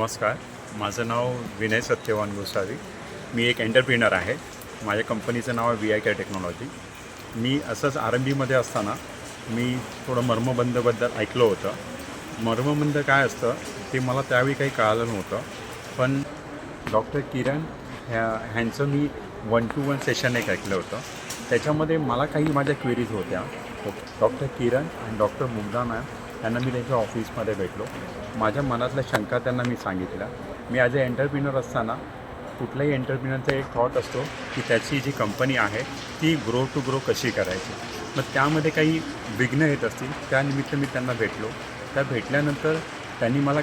नमस्कार. माझं नाव विनय सत्यवान गोसावी. मी एक एंटरप्रिनर आहे. माझ्या कंपनीचं नाव आहे VI केअर टेक्नॉलॉजी. मी असंच RMBमध्ये असताना मी थोडं मर्मबंधबद्दल ऐकलं होतं. मर्मबंध काय असतं ते मला त्यावेळी काही कळालं नव्हतं. पण डॉक्टर किरण ह्यांचं मी 1-to-1 सेशन एक ऐकलं होतं. त्याच्यामध्ये मला काही माझ्या क्वेरीज होत्या. डॉक्टर किरण आणि डॉक्टर मुग्धा मॅम त्यांना मी त्यांच्या ऑफिसमध्ये भेटलो. माझ्या मनातल्या शंका त्यांना मी सांगितल्या. मी ॲज अ एंटरप्रिनर असताना कुठल्याही एंटरप्रिनरचा एक थॉट असतो की त्याची जी कंपनी आहे ती ग्रो टू ग्रो कशी करायची. मग त्यामध्ये काही विघ्न येत असतील, त्यानिमित्त मी त्यांना भेटलो. त्या भेटल्यानंतर त्यांनी मला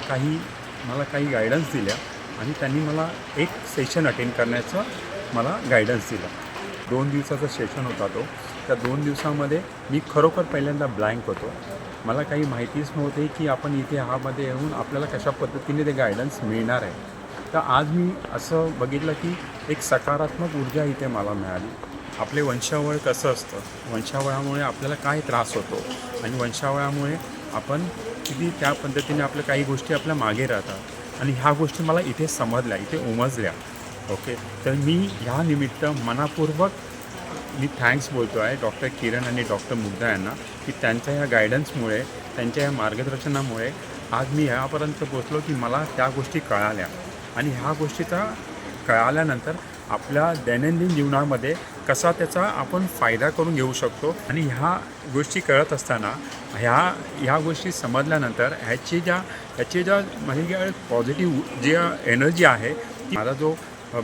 काही गायडन्स दिल्या आणि त्यांनी मला एक सेशन अटेंड करण्याचं मला गायडन्स दिला. 2 दिवसाचा सेशन होता तो. त्या 2 दिवसामध्ये मी खरोखर पहिल्यांदा ब्लँक होतो. मला काही माहितीच नव्हते की आपण इथे ह्यामध्ये येऊन आपल्याला कशा पद्धतीने ते गायडन्स मिळणार आहे. तर आज मी असं बघितलं की एक सकारात्मक ऊर्जा इथे मला मिळाली. आपले वंशावळ कसं असतं, वंशावळामुळे आपल्याला काय त्रास होतो आणि वंशावळामुळे आपण किती त्या पद्धतीने आपल्या काही गोष्टी आपल्या मागे राहतात आणि ह्या गोष्टी मला इथे समजल्या, इथे उमजल्या. ओके, तर मी ह्या निमित्त मनापूर्वक मी थँक्स बोलतो आहे डॉक्टर किरण आणि डॉक्टर मुग्धा यांना की त्यांच्या ह्या गायडन्समुळे, त्यांच्या ह्या मार्गदर्शनामुळे आज मी ह्यापर्यंत पोचलो की मला त्या गोष्टी कळाल्या आणि ह्या गोष्टीचा कळाल्यानंतर आपल्या दैनंदिन जीवनामध्ये कसा त्याचा आपण फायदा करून घेऊ शकतो. आणि ह्या गोष्टी कळत असताना ह्या गोष्टी समजल्यानंतर ह्याची ज्या म्हणजे पॉझिटिव्ह जी एनर्जी आहे ती माझा जो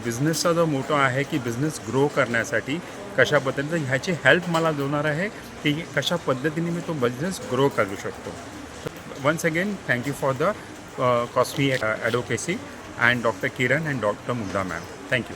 बिझनेसचा जो मोटो आहे की बिझनेस ग्रो करण्यासाठी कशा पद्धतीने ह्याची हेल्प मला देणार आहे की कशा पद्धतीने मी तो बिझनेस ग्रो करू शकतो. Once again thank you for the costly advocacy and doctor Kiran and doctor Mugdha ma'am. Thank you.